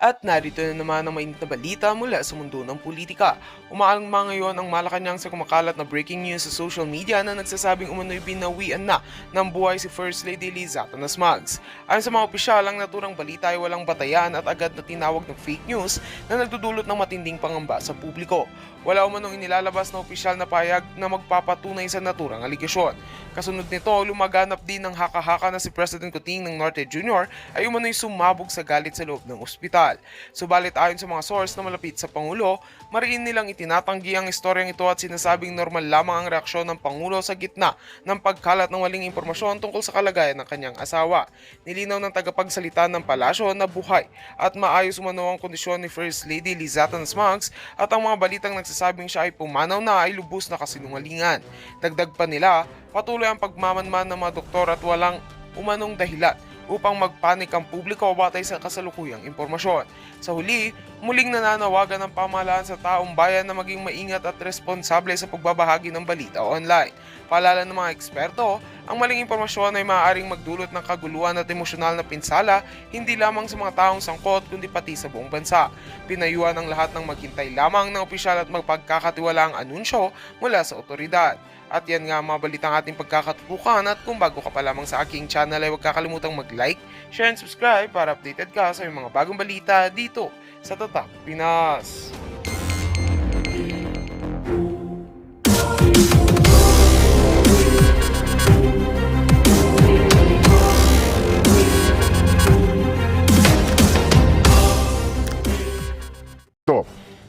At narito na naman ang mainit na balita mula sa mundo ng politika. Umaalma ngayon ang Malacanang sa kumakalat na breaking news sa social media na nagsasabing umano'y binawian na ng buhay si First Lady Liza Atanas Magz. Ayon sa mga opisyal, ang naturang balita ay walang batayan at agad na tinawag ng fake news na nagdudulot ng matinding pangamba sa publiko. Wala umanong inilalabas na opisyal na payag na magpapatunay sa naturang aligasyon. Kasunod nito, lumaganap din ng haka-haka na si President Kuting ng Norte Jr. ay umano'y sumabog sa galit sa loob ng ospital. Subalit ayon sa mga source na malapit sa Pangulo, mariin nilang itinatanggi ang istoryang ito at sinasabing normal lamang ang reaksyon ng Pangulo sa gitna ng pagkalat ng waling impormasyon tungkol sa kalagayan ng kanyang asawa. Nilinaw ng tagapagsalita ng palasyo na buhay at maayos umano ang kondisyon ni First Lady Liza Atanas Magz at ang mga balitang nagsasabing siya ay pumanaw na ay lubos na kasinungalingan. Dagdag pa nila, patuloy ang pagmamanman ng mga doktor at walang umanong dahilan upang magpanik ang publiko batay sa kasalukuyang impormasyon. Sa huli, muling nananawagan ng pamahalaan sa taong bayan na maging maingat at responsable sa pagbabahagi ng balita online. Paalala ng mga eksperto, ang maling impormasyon ay maaaring magdulot ng kaguluhan at emosyonal na pinsala hindi lamang sa mga taong sangkot kundi pati sa buong bansa. Pinayuhan ang lahat ng maghintay lamang ng opisyal at magpagkakatiwalaang anunsyo mula sa otoridad. At yan nga mga balitang ating pagkakatutukan at kung bago ka pa lamang sa aking channel ay huwag kakalimutang mag-like, share and subscribe para updated ka sa mga bagong balita dito sa Tatak Pinas.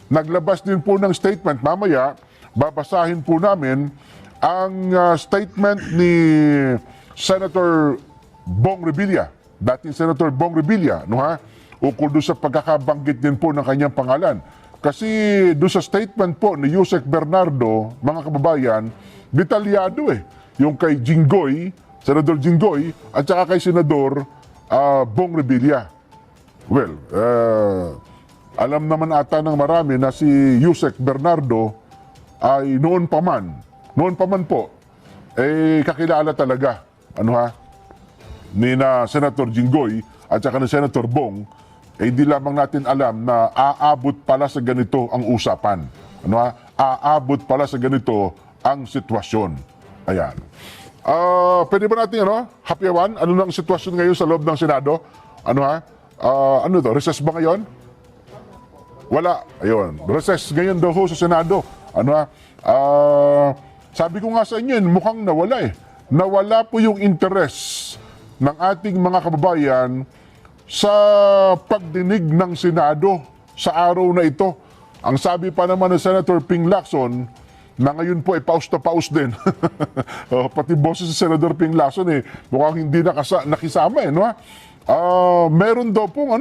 Naglabas din po ng statement. Mamaya, babasahin po namin ang statement ni Senator Bong Revilla, dating Senator Bong Revilla, no ha? Ukol doon sa pagkakabanggit din po ng kanyang pangalan. Kasi doon sa statement po ni Yusek Bernardo, mga kababayan, detalyado yung kay Jinggoy, Senador Jinggoy, at saka kay Senador Bong Revilla. Well, alam naman ata ng marami na si Yusek Bernardo ay noon pa man po, kakilala talaga, ni na Senator Jinggoy at saka ni Senator Bong, hindi lamang natin alam na aabot pala sa ganito ang usapan. Aabot pala sa ganito ang sitwasyon. Ayan. Pwede ba natin, hapyawan? Ano na ang sitwasyon ngayon sa loob ng Senado? Recess ba ngayon? Wala. Ayun. Recess ngayon daw ho sa Senado. Sabi ko nga sa inyo, mukhang nawala Nawala po yung interest ng ating mga kababayan sa pagdinig ng Senado sa araw na ito. Ang sabi pa naman ng Senator Ping Lacson, na ngayon po ay paus na paus din. Pati boses si Senator Ping Lacson mukhang hindi nakisama meron daw pong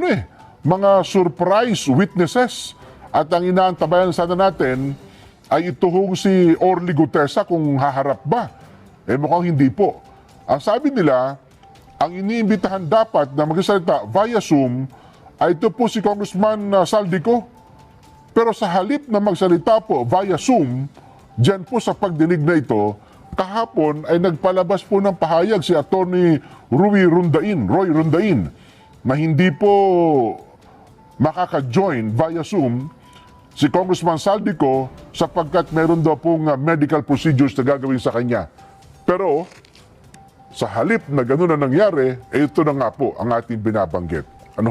mga surprise witnesses at ang inaantabayan sana natin ay ituhong si Orly Gutesa kung haharap ba. Mukhang hindi po. Ang sabi nila, ang iniimbitahan dapat na magsasalita via Zoom ay ito po si Congressman Saldico. Pero sa halip na magsalita po via Zoom, dyan po sa pagdinig na ito, kahapon ay nagpalabas po ng pahayag si Atty. Roy Rondain, na hindi po makaka-join via Zoom si Congressman Saldico sapagkat meron daw pong medical procedures na gagawin sa kanya. Pero sa halip na gano'n na nangyari, ito na nga po ang ating binabanggit. Ano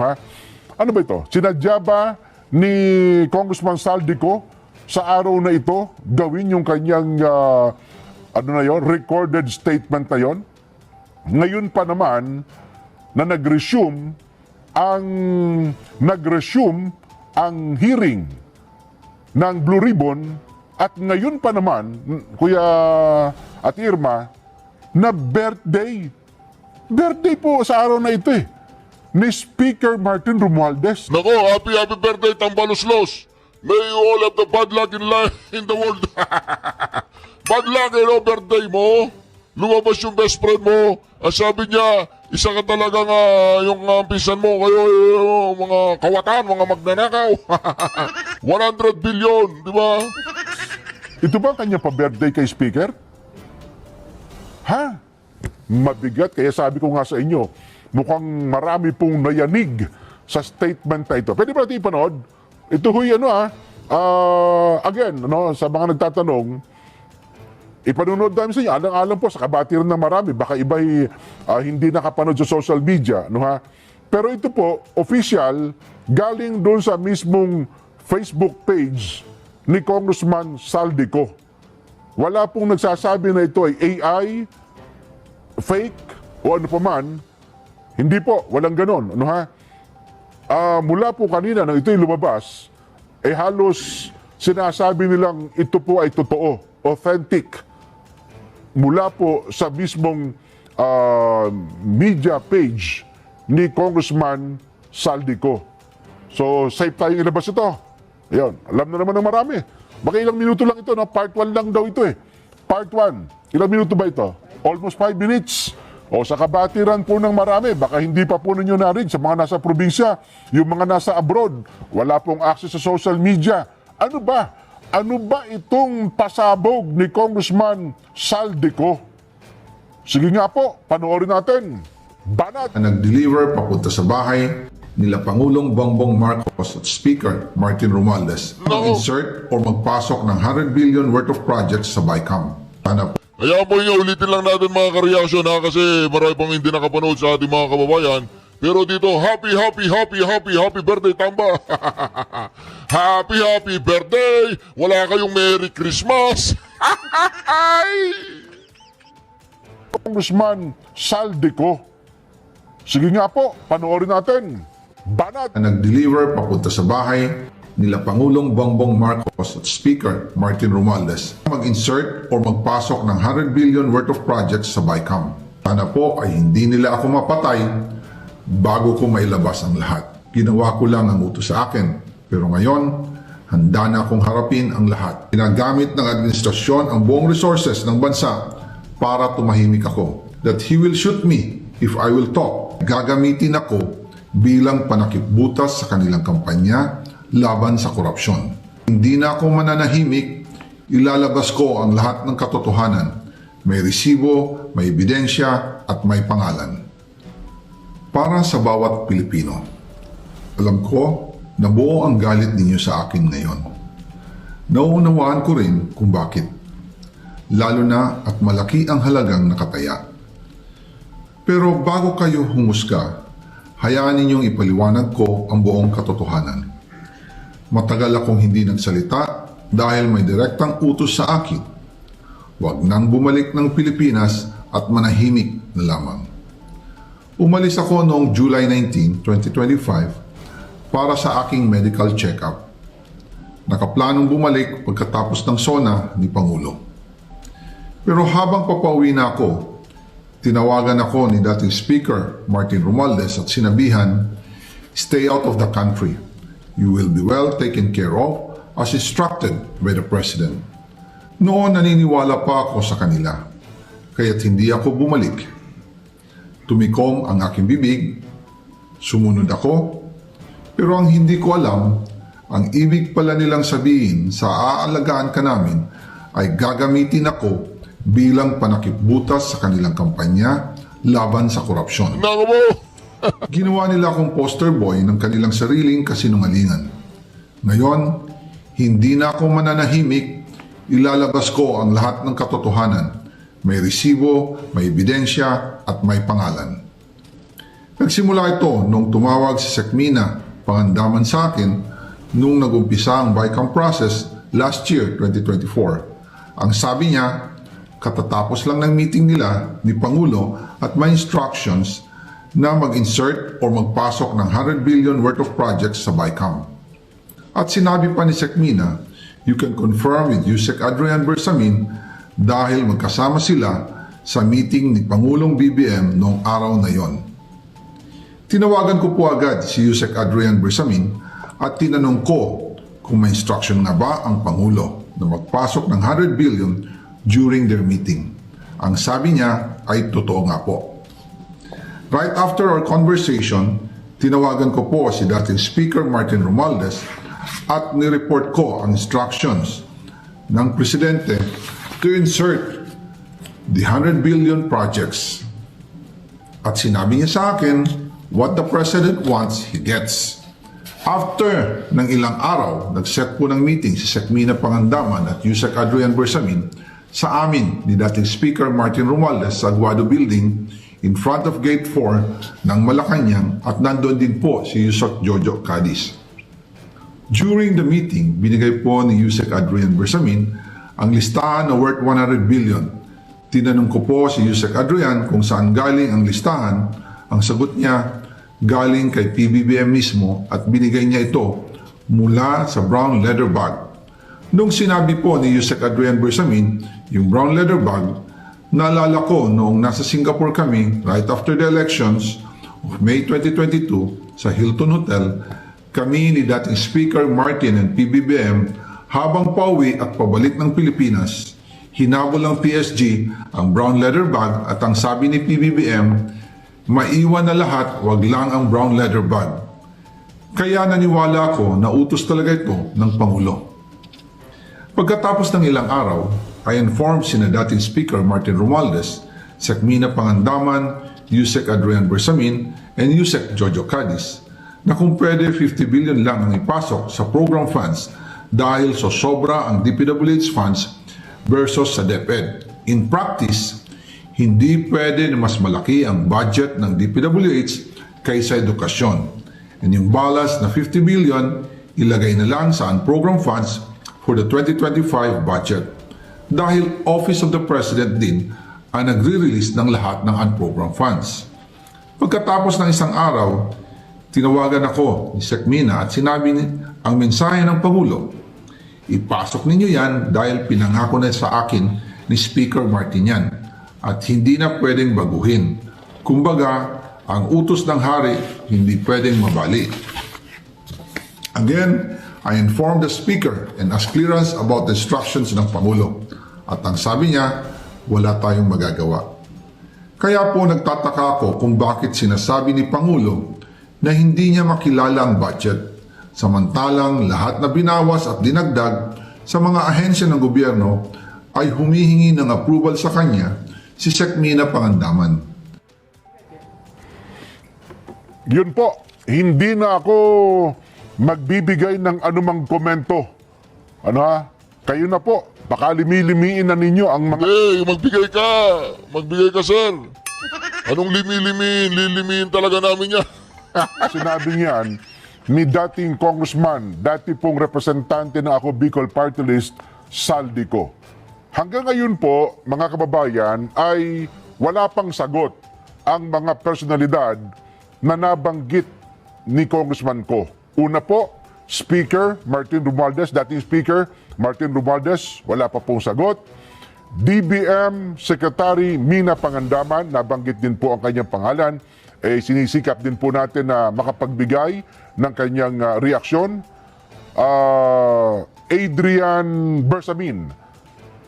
ba ito? Sinadya ba ni Congressman Saldico sa araw na ito gawin yung kanyang recorded statement na yon? Ngayon pa naman na nag-resume ang hearing ng Blue Ribbon at ngayon pa naman, Kuya at Irma, na birthday po sa araw na ito ni Speaker Martin Romualdez. Nako, happy birthday, Tambaluslos. May you all have the bad luck in the world. Bad luck, birthday mo. Lumabas yung best friend mo. At sabi niya, isa ka talagang yung pinsan mo kayo, mga kawatan, mga magnanakaw. 100 billion, di ba? Ito ba ang kanya pa-birthday kay Speaker? Mabigat. Kaya sabi ko nga sa inyo, mukhang marami pong nayanig sa statement na ito. Pwede ba natin ipanood? Ito huy again, sa mga nagtatanong, ipanunod namin sa inyo, alang-alang po sa kabatiran ng marami, baka iba'y hindi nakapanood sa social media, Pero ito po, official, galing doon sa mismong Facebook page ni Congressman Saldico. Wala pong nagsasabi na ito ay AI, fake, o ano pa man. Hindi po, walang ganon. Mula po kanina nang ito'y lumabas, halos sinasabi nilang ito po ay totoo, authentic. Mula po sa mismong media page ni Congressman Saldico. So, safe tayong ilabas ito. Ayun, alam na naman ng marami. Baka ilang minuto lang ito, part 1 lang daw ito Part 1. Ilang minuto ba ito? Almost 5 minutes. O sa kabatiran po ng marami, baka hindi pa po ninyo narinig sa mga nasa probinsya, yung mga nasa abroad, wala pong access sa social media. Ano ba? Ano ba itong pasabog ni Congressman Saldico? Sige nga po, panoorin natin. Banat! Nag-deliver papunta sa bahay nila Pangulong Bongbong Marcos at Speaker Martin Romualdez mag-insert o magpasok ng 100 billion worth of projects sa BICAM. Kaya po nyo, ulitin lang natin mga kareaksyon kasi marami pang hindi nakapanood sa ating mga kababayan. Pero dito, happy birthday, Tamba! Happy birthday! Wala kayong Merry Christmas! Congressman Saldico. Sige nga po, panoorin natin. Banat! Nag-deliver papunta sa bahay nila Pangulong Bongbong Marcos at Speaker Martin Romualdez mag-insert o magpasok ng 100 billion worth of projects sa BICAM. Sana po ay hindi nila ako mapatay bago ko mailabas ang lahat. Ginawa ko lang ang utos sa akin. Pero ngayon, handa na akong harapin ang lahat. Ginagamit ng administrasyon ang buong resources ng bansa para tumahimik ako. That he will shoot me if I will talk. Gagamitin ako bilang panakipbutas sa kanilang kampanya laban sa korupsyon. Hindi na ako mananahimik, ilalabas ko ang lahat ng katotohanan. May resibo, may ebidensya, at may pangalan. Para sa bawat Pilipino, alam ko na buo ang galit ninyo sa akin ngayon. Nauunawaan ko rin kung bakit. Lalo na at malaki ang halagang nakataya. Pero bago kayo humusga, hayaan ninyong ipaliwanag ko ang buong katotohanan. Matagal akong hindi nagsalita dahil may direktang utos sa akin. Huwag nang bumalik ng Pilipinas at manahimik na lamang. Umalis ako noong July 19, 2025 para sa aking medical check-up. Nakaplanong bumalik pagkatapos ng SONA ni Pangulo. Pero habang papauwi na ako, tinawagan ako ni dating Speaker Martin Romualdez at sinabihan, "Stay out of the country. You will be well taken care of as instructed by the President." Noon naniniwala pa ako sa kanila, kaya't hindi ako bumalik. Tumikom ang aking bibig, sumunod ako, pero ang hindi ko alam, ang ibig pala nilang sabihin sa aalagaan ka namin ay gagamitin ako bilang panakipbutas sa kanilang kampanya laban sa korupsyon. Naku mo! Ginawa nila akong poster boy ng kanilang sariling kasinungalingan. Ngayon, hindi na ako mananahimik, ilalabas ko ang lahat ng katotohanan. May resibo, may ebidensya, at may pangalan. Nagsimula ito nung tumawag si Sekmina Pangandaman sa akin nung nagumpisa ang BICAM process last year, 2024. Ang sabi niya, katatapos lang ng meeting nila ni Pangulo at may instructions na mag-insert o magpasok ng 100 billion worth of projects sa BICAM. At sinabi pa ni Sekmina, you can confirm with Yusek Adrian Bersamin dahil magkasama sila sa meeting ni Pangulong BBM noong araw na yon. Tinawagan ko po agad si Yusek Adrian Bersamin at tinanong ko kung may instruction na ba ang Pangulo na magpasok ng 100 billion during their meeting. Ang sabi niya ay totoo nga po. Right after our conversation, tinawagan ko po si dating Speaker Martin Romualdez at nireport ko ang instructions ng Presidente to insert the 100 billion projects. At sinabi niya sa akin What the President wants, he gets. After ng ilang araw, nag-set po ng meeting si Sec. Mina Pangandaman at Yusek Adrian Bersamin sa amin ni dating Speaker Martin Romualdez sa Aguado Building in front of Gate 4 ng Malacanang at nandoon din po si Yusek Jojo Cadiz. During the meeting, binigay po ni Yusek Adrian Bersamin ang listahan na worth 100 billion. Tinanong ko po si Yusek Adrian kung saan galing ang listahan. Ang sagot niya, galing kay PBBM mismo at binigay niya ito mula sa brown leather bag. Nung sinabi po ni Yusek Adrian Bersamin yung brown leather bag, naalala ko noong nasa Singapore kami right after the elections of May 2022 sa Hilton Hotel, kami ni dating Speaker Martin and PBBM habang pauwi at pabalik ng Pilipinas, hinabol ng PSG ang brown leather bag at ang sabi ni PBBM, maiwan na lahat, wag lang ang brown leather bag. Kaya naniwala ako na utos talaga ito ng Pangulo. Pagkatapos ng ilang araw, I informed sina dating Speaker Martin Romualdez, Sec. Mina Pangandaman, Yusek Adrian Bersamin, and Yusek Jojo Cadiz na kung pwede 50 billion lang ang ipasok sa program funds dahil so sobra ang DPWH funds versus sa DepEd. In practice, hindi pwede na mas malaki ang budget ng DPWH kaysa edukasyon. And yung balance na 50 billion, ilagay na lang sa unprogrammed funds for the 2025 budget. Dahil Office of the President din ang nagre-release ng lahat ng unprogrammed funds. Pagkatapos ng isang araw, tinawagan ako ni Sec. Mina at sinabi ang mensahe ng Pangulo. Ipasok ninyo yan dahil pinangako na sa akin ni Speaker Martin yan. At hindi na pwedeng baguhin. Kumbaga, ang utos ng hari hindi pwedeng mabali. Again, I informed the Speaker and asked clearance about the instructions ng Pangulo. At ang sabi niya, wala tayong magagawa. Kaya po nagtataka ako kung bakit sinasabi ni Pangulo na hindi niya makilala ang budget, samantalang lahat na binawas at dinagdag sa mga ahensya ng gobyerno ay humihingi ng approval sa kanya si Sec. Mina Pangandaman. Yun po, hindi na ako magbibigay ng anumang komento. Ano ha? Kayo na po, baka limi-limiin na ninyo ang mga... Magbigay ka! Magbigay ka, sir! Anong limi-limiin? Lilimiin talaga namin yan. Sinabi niyan ni dating congressman, dati pong representante ng Ako Bicol Party List, Saldico. Hanggang ngayon po, mga kababayan, ay wala pang sagot ang mga personalidad na nabanggit ni Congressman Ko. Una po, Speaker Martin Romualdez, dating Speaker Martin Romualdez, wala pa pong sagot. DBM Secretary Mina Pangandaman, nabanggit din po ang kanyang pangalan. Sinisikap din po natin na makapagbigay ng kanyang reaksyon. Adrian Bersamin.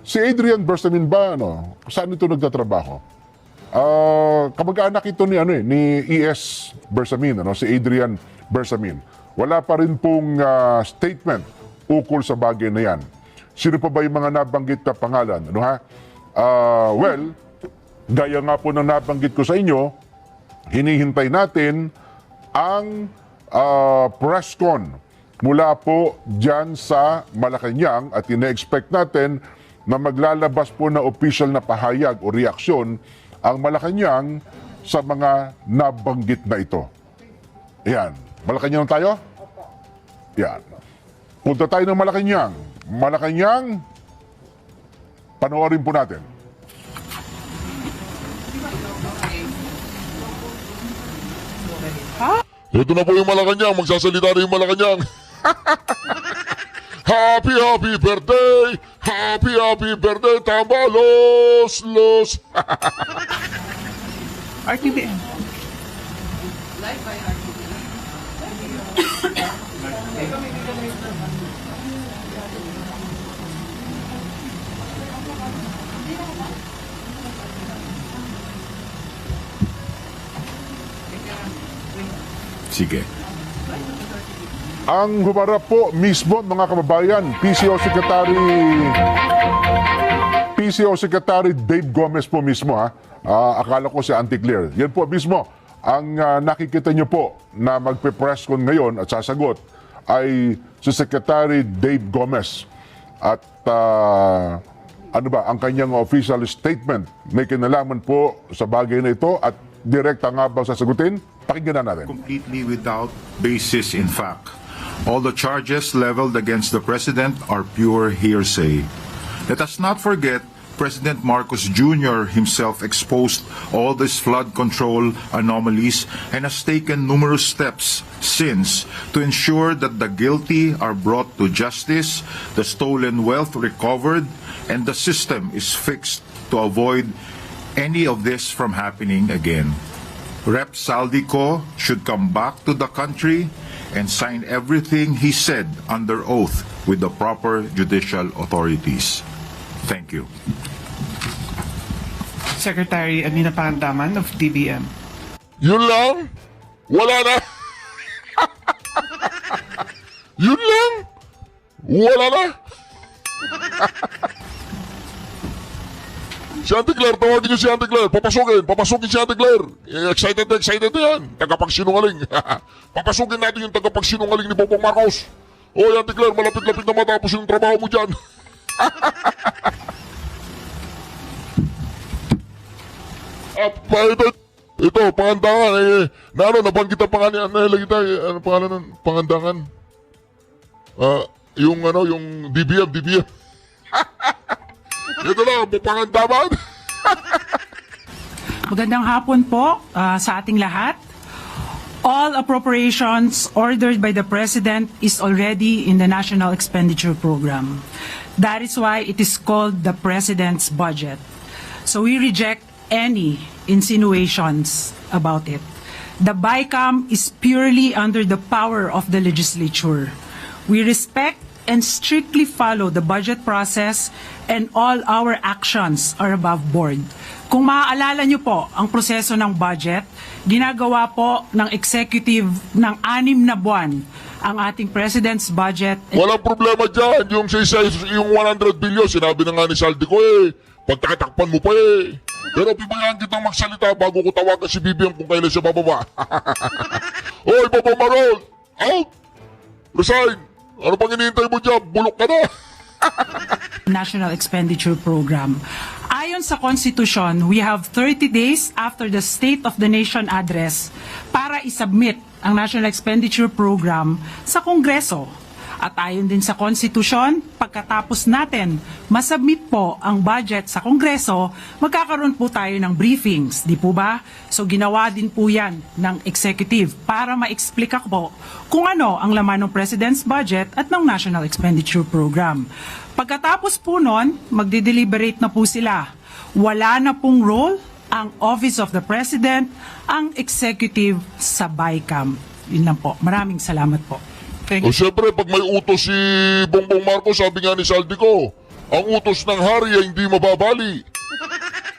Si Adrian Bersamin ba, saan ito nagtatrabaho? Kamag-anak ito ni E.S. Bersamin, si Adrian Bersamin. Wala pa rin pong statement ukol sa bagay na yan. Sino pa ba yung mga nabanggit na pangalan? Well, gaya nga po ng nabanggit ko sa inyo, hinihintay natin ang press con mula po dyan sa Malacanang at ina-expect natin na maglalabas po na official na pahayag o reaksyon ang Malacanang sa mga nabanggit na ito. Ayan. Malacanang tayo? Ayan. Punta tayo ng Malacanang. Malacanang, panoorin po natin. Ito na po yung Malacanang. Magsasalita na yung Malacanang. Happy, happy birthday! Happy, happy birthday! Tambalos! Los! RTBM. Sige. Ang humarap po mismo, mga kababayan, PCO Secretary Dave Gomez po mismo, ha? Akala ko si Auntie Claire. Yan po mismo Ang nakikita nyo po na magpe-press con ngayon at sasagot ay si Secretary Dave Gomez. At ano ba, ang kanyang official statement may kinalaman po sa bagay na ito at direkta nga ba sasagutin? Pakinggan na natin. Completely without basis in fact. All the charges leveled against the President are pure hearsay. Let us not forget President Marcos Jr. himself exposed all these flood control anomalies and has taken numerous steps since to ensure that the guilty are brought to justice, the stolen wealth recovered, and the system is fixed to avoid any of this from happening again. Rep. Saldico should come back to the country and sign everything he said under oath with the proper judicial authorities. Thank you. Secretary Amina Pangandaman of DBM. Yun lang? Wala na? Yun lang? Wala na? Si Auntie Claire, tawagin niyo si Auntie Claire. Papasukin si Auntie Claire. Excited na yan. Tagapagsinungaling. Papasukin natin yung tagapagsinungaling ni Bongbong Marcos. Oy, Auntie Claire, malapit-lapit na matapos yung trabaho mo dyan. Ito, pangandangan. Nabanggit ang pangalan. Ano pangalan ng pangandangan? Yung DBM. Ito lang, pangandaman. Magandang hapon po sa ating lahat. All appropriations ordered by the President is already in the National Expenditure Program. That is why it is called the President's Budget. So we reject any insinuations about it. The BICAM is purely under the power of the legislature. We respect and strictly follow the budget process and all our actions are above board. Kung maaalala nyo po ang proseso ng budget, ginagawa po ng executive ng 6 na buwan ang ating President's budget. Walang problema dyan. Yung 100 billion, sinabi na nga ni Saldico pagtatakpan mo pa Pero pibayaan kitang magsalita bago ko tawagan si BBM kung kailan siya bababa. Oy, Baba Marol! Out! Resign! Ano pang hinihintay mo dyan? Bulok ka na! National Expenditure Program. Ayon sa Constitution, we have 30 days after the State of the Nation Address para isubmit ang National Expenditure Program sa Kongreso. At ayon din sa Constitution, pagkatapos natin masubmit po ang budget sa Kongreso, magkakaroon po tayo ng briefings, di po ba? So ginawa din po yan ng executive para ma-explica po kung ano ang laman ng President's budget at ng National Expenditure Program. Pagkatapos po nun, magde-deliberate na po sila. Wala na pong role ang Office of the President, ang executive sa BICAM. Yun lang po. Maraming salamat po. O syempre, pag may utos si Bongbong Marcos, sabi nga ni Saldico, ang utos ng hari ay hindi mababali.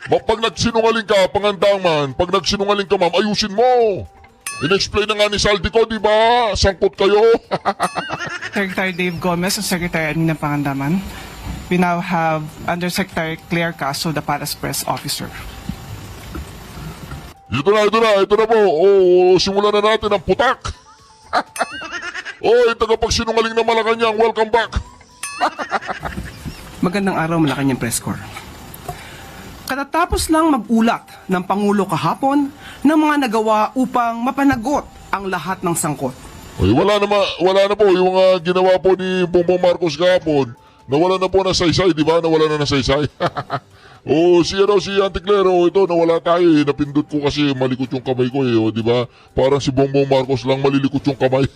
Pag nagsinungaling ka, pangandaman, pag nagsinungaling ka, ma'am, ayusin mo. In-explain na nga ni Saldico, di ba? Sangkot kayo. Secretary Dave Gomez and Secretary Amina Pangandaman. We now have Undersecretary Claire Caso, the Paras Press Officer. Ito na po. Simulan na natin ang putak. Oy, tagapagsinungaling na Malacanang, welcome back. Magandang araw, Malacanang Press Corps. Katatapos lang mag-ulat ng Pangulo kahapon ng mga nagawa upang mapanagot ang lahat ng sangkot. Oy, wala na po yung ginawa po ni Bongbong Marcos kahapon. Nawala na po na saysay, di ba? Nawala na saysay. Si Auntie Claire, ito, nawala tayo Napindot ko kasi malikot yung kamay ko di ba? Parang si Bongbong Marcos lang malilikot yung kamay.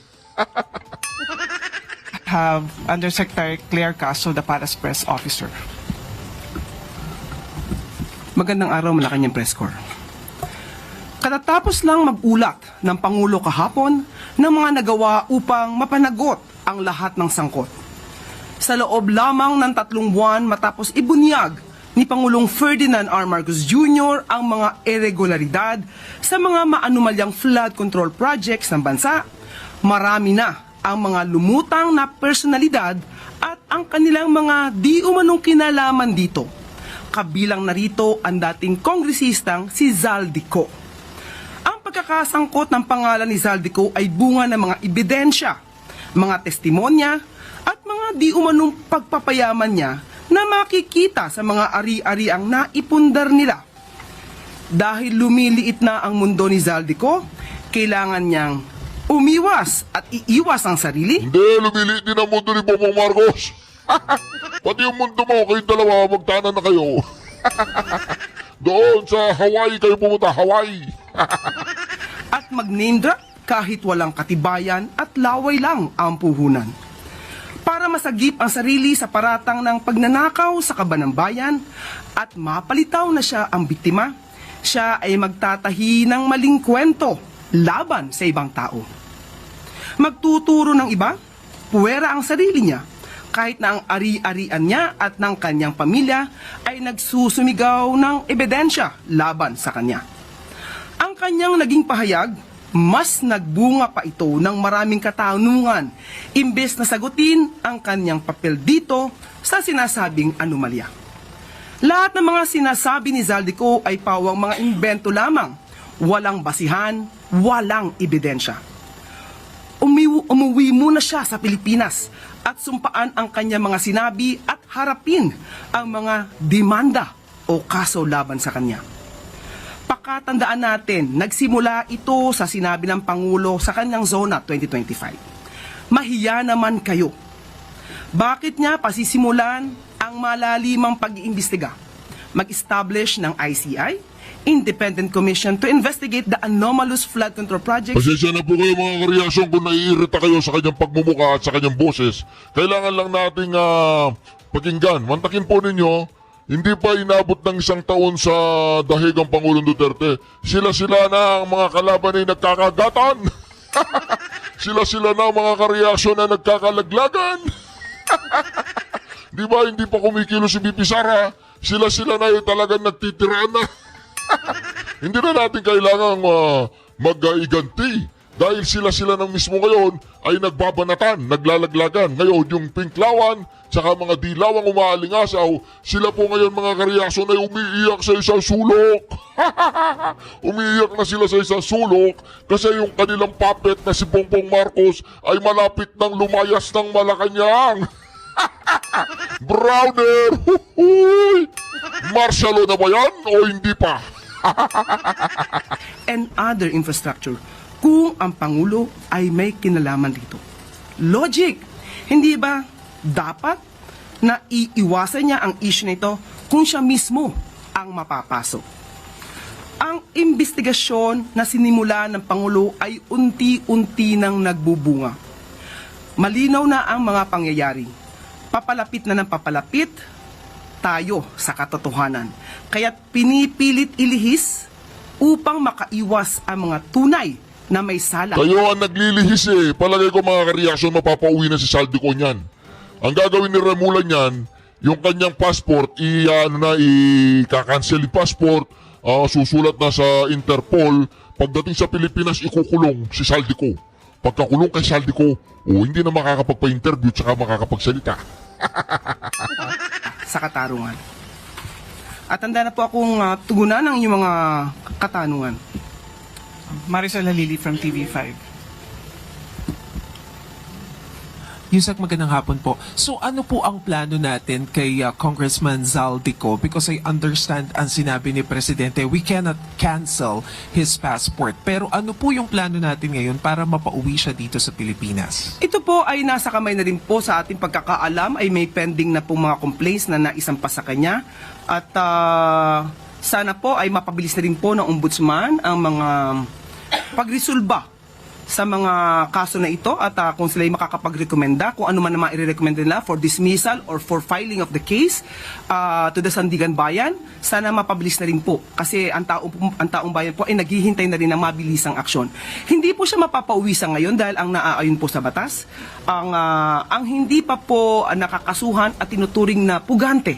Have Undersecretary Claire Caso, the Paras Press Officer. Magandang araw, Malacanang Press Corps. Katatapos lang mag-ulat ng Pangulo kahapon ng mga nagawa upang mapanagot ang lahat ng sangkot. Sa loob lamang ng 3 buwan matapos ibunyag ni Pangulong Ferdinand R. Marcos Jr. ang mga irregularidad sa mga maanumalyang flood control projects ng bansa, marami na ang mga lumutang na personalidad at ang kanilang mga di umanong kinalaman dito. Kabilang narito ang dating kongresistang si Zaldico. Ang Ang pagkakasangkot ng pangalan ni Zaldico ay bunga ng mga ebidensya, mga testimonya, at mga di umanong pagpapayaman niya na makikita sa mga ari-ariang naipundar nila. Dahil lumiliit na ang mundo ni Zaldico, kailangan niyang umiwas at iiwas ang sarili. Hindi, lumiliit din ang mundo ni Bongbong Marcos. Pati yung mundo mo, kayong dalawa, magtanan na kayo. Doon sa Hawaii kayo pumunta, Hawaii. At mag-name drop kahit walang katibayan at laway lang ang puhunan. Para masagip ang sarili sa paratang ng pagnanakaw sa kaban ng bayan at mapalitaw na siya ang biktima, siya ay magtatahi ng maling kwento laban sa ibang tao. Magtuturo ng iba, puwera ang sarili niya, kahit na ang ari-arian niya at ng kanyang pamilya ay nagsusumigaw ng ebidensya laban sa kanya. Ang kanyang naging pahayag, mas nagbunga pa ito ng maraming katanungan imbes na sagutin ang kanyang papel dito sa sinasabing anomalya. Lahat ng mga sinasabi ni Zaldico ay pawang mga imbento lamang, walang basihan, walang ebidensya. Umuwi muna siya sa Pilipinas at sumpaan ang kanyang mga sinabi at harapin ang mga demanda o kaso laban sa kanya. Pakatandaan natin, nagsimula ito sa sinabi ng Pangulo sa kanyang Zona 2025. Mahiya naman kayo. Bakit niya pasisimulan ang malalimang pag-iimbestiga? Mag-establish ng ICI, Independent Commission to investigate the anomalous flood control project. Pasensya na po kayo mga kareaksyon kung naiirita kayo sa kanyang pagmumuka at sa kanyang boses. Kailangan lang nating pakinggan. Mantakin po ninyo, hindi pa inabot ng 1 taon sa dahig ang Pangulong Duterte. Sila-sila na ang mga kalaban ay nagkakagatan. Sila-sila na ang mga kareaksyon na nagkakalaglagan. Di ba hindi pa kumikilo si BP Sara? Sila-sila na yung talagang nagtitiraan na. Hindi na natin kailangang mag-iganti dahil sila-sila ng mismo ngayon ay nagbabanatan, naglalaglagan. Ngayon yung pinklawan, saka mga dilawang umaalingasaw, sila po ngayon mga kareaksyon ay umiiyak sa isang sulok. Umiiyak na sila sa isang sulok kasi yung kanilang puppet na si Bongbong Marcos ay malapit nang lumayas ng Malacanang. Browner! Huhuy! Marshalo na ba yan o hindi pa? And other infrastructure kung ang Pangulo ay may kinalaman dito. Logic! Hindi ba dapat na iiwasan niya ang issue nito kung siya mismo ang mapapasok? Ang investigasyon na sinimula ng Pangulo ay unti-unti nang nagbubunga. Malinaw na ang mga pangyayari. Papalapit na ng papalapit tayo sa katotohanan. Kaya't pinipilit ilihis upang makaiwas ang mga tunay na may sala. Kayo ang naglilihis eh. Palagay ko mga kareaksyon mapapauwi na si Zaldico niyan. Ang gagawin ni Remulla niyan, yung kanyang passport, i-cancel yung passport, susulat na sa Interpol. Pagdating sa Pilipinas, ikukulong si Zaldico. Pagkakulong kay Zaldico, hindi na makakapagpa-interview at saka makakapagsalita. Sa katarungan. At handa na po akong tugunan ng inyong mga katanungan. Maricel Halili from TV5. Yusek, magandang hapon po. So ano po ang plano natin kay Congressman Zaldico? Because I understand ang sinabi ni Presidente, we cannot cancel his passport. Pero ano po yung plano natin ngayon para mapauwi siya dito sa Pilipinas? Ito po ay nasa kamay na rin po sa ating pagkakaalam ay may pending na po mga complaints na naisampas sa kanya. At sana po ay mapabilis na rin po ng ombudsman ang mga pagresolba sa mga kaso na ito at kung sila ay makakapag-rekomenda kung ano man naman i-recommend nila for dismissal or for filing of the case to the Sandigan Bayan, sana mapabilis na rin po kasi ang taong bayan po ay naghihintay na rin ng mabilisang aksyon. Hindi po siya mapapauwi sa ngayon dahil ang naaayon po sa batas, ang hindi pa po nakakasuhan at tinuturing na pugante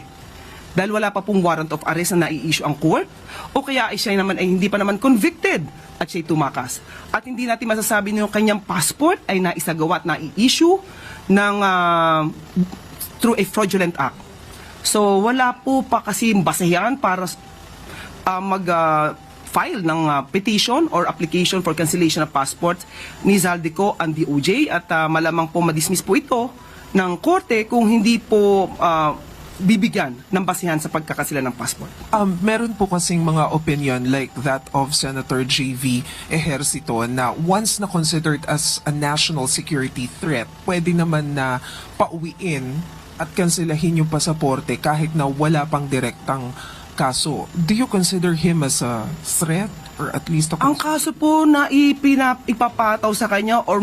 dahil wala pa pong warrant of arrest na nai-issue ang court o kaya ay siya naman ay hindi pa naman convicted at siya'y tumakas. At hindi natin masasabi na yung kanyang passport ay naisagawa at nai-issue ng, through a fraudulent act. So wala po pa kasi basehan para file ng petition or application for cancellation of passport ni Zaldico ang DOJ at malamang po madismiss po ito ng korte kung hindi po bibigyan ng basihan sa pagkakasila ng passport. Meron po kasing mga opinion like that of Senator J.V. Ejercito na once na considered as a national security threat, pwede naman na pauwiin at kanselahin yung pasaporte kahit na wala pang direktang kaso. Do you consider him as a threat or at least a Ang kaso po na ipapataw sa kanya or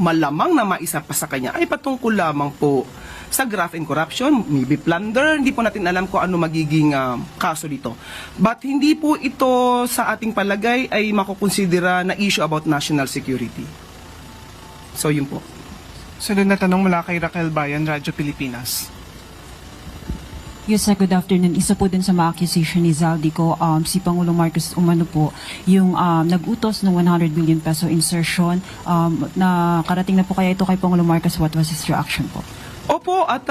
malamang na maisa pa sa kanya ay patungkol lamang po sa graft and corruption, maybe plunder, hindi po natin alam kung ano magiging kaso dito. But hindi po ito sa ating palagay ay makukonsidera na issue about national security. So yun po. Sunod na tanong mula kay Raquel Bayan, Radyo Pilipinas. Yes, sir. Good afternoon. Isa po din sa mga accusation ni Zaldico, si Pangulong Marcos umano po, yung nag-utos ng 100 billion peso insertion, na karating na po kaya ito kay Pangulong Marcos. What was his reaction po? Opo, at